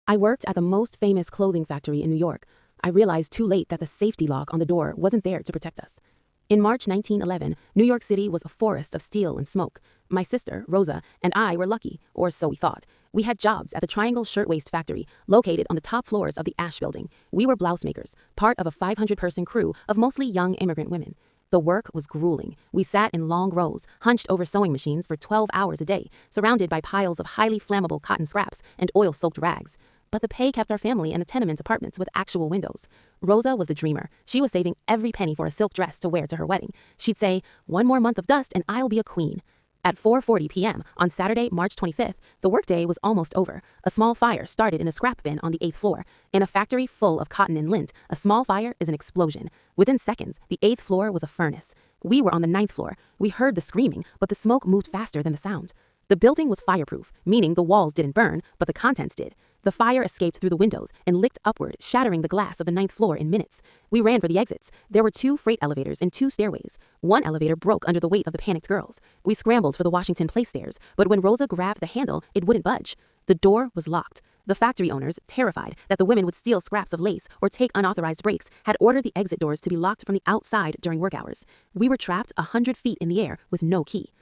I worked at the most famous clothing factory in New York. I realized too late that the safety lock on the door wasn't there to protect us. In March 1911, New York City was a forest of steel and smoke. My sister, Rosa, and I were lucky, or so we thought. We had jobs at the Triangle Shirtwaist Factory, located on the top floors of the Ash Building. We were blouse makers, part of a 500-person crew of mostly young immigrant women. The work was grueling. We sat in long rows, hunched over sewing machines for 12 hours a day, surrounded by piles of highly flammable cotton scraps and oil-soaked rags. But the pay kept our family in the tenement apartments with actual windows. Rosa was the dreamer. She was saving every penny for a silk dress to wear to her wedding. She'd say, "One more month of dust and I'll be a queen." At 4:40 p.m. on Saturday, March 25th, the workday was almost over. A small fire started in a scrap bin on the 8th floor. In a factory full of cotton and lint, a small fire is an explosion. Within seconds, the 8th floor was a furnace. We were on the 9th floor. We heard the screaming, but the smoke moved faster than the sound. The building was fireproof, meaning the walls didn't burn, but the contents did. The fire escaped through the windows and licked upward, shattering the glass of the 9th floor in minutes. We ran for the exits. There were 2 freight elevators and 2 stairways. One elevator broke under the weight of the panicked girls. We scrambled for the Washington Place stairs, but when Rosa grabbed the handle, it wouldn't budge. The door was locked. The factory owners, terrified that the women would steal scraps of lace or take unauthorized breaks, had ordered the exit doors to be locked from the outside during work hours. We were trapped 100 feet in the air with no key.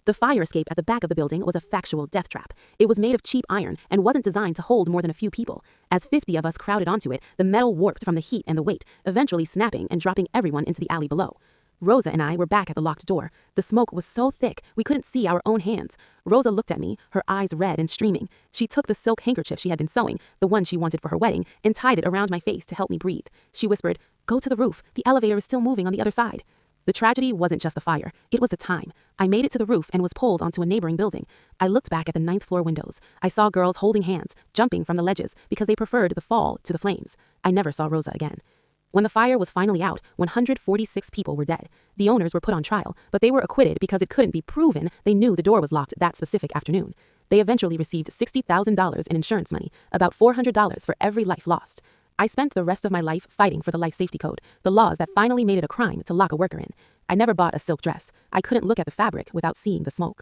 The fire escape at the back of the building was a factual death trap. It was made of cheap iron and wasn't designed to hold more than a few people. As 50 of us crowded onto it, the metal warped from the heat and the weight, eventually snapping and dropping everyone into the alley below. Rosa and I were back at the locked door. The smoke was so thick we couldn't see our own hands. Rosa looked at me, her eyes red and streaming. She took the silk handkerchief she had been sewing, the one she wanted for her wedding, and tied it around my face to help me breathe. She whispered, "Go to the roof. The elevator is still moving on the other side." The tragedy wasn't just the fire, it was the time. I made it to the roof and was pulled onto a neighboring building. I looked back at the 9th floor windows. I saw girls holding hands, jumping from the ledges because they preferred the fall to the flames. I never saw Rosa again. When the fire was finally out, 146 people were dead. The owners were put on trial, but they were acquitted because it couldn't be proven they knew the door was locked that specific afternoon. They eventually received $60,000 in insurance money, about $400 for every life lost. I spent the rest of my life fighting for the life safety code, the laws that finally made it a crime to lock a worker in. I never bought a silk dress. I couldn't look at the fabric without seeing the smoke.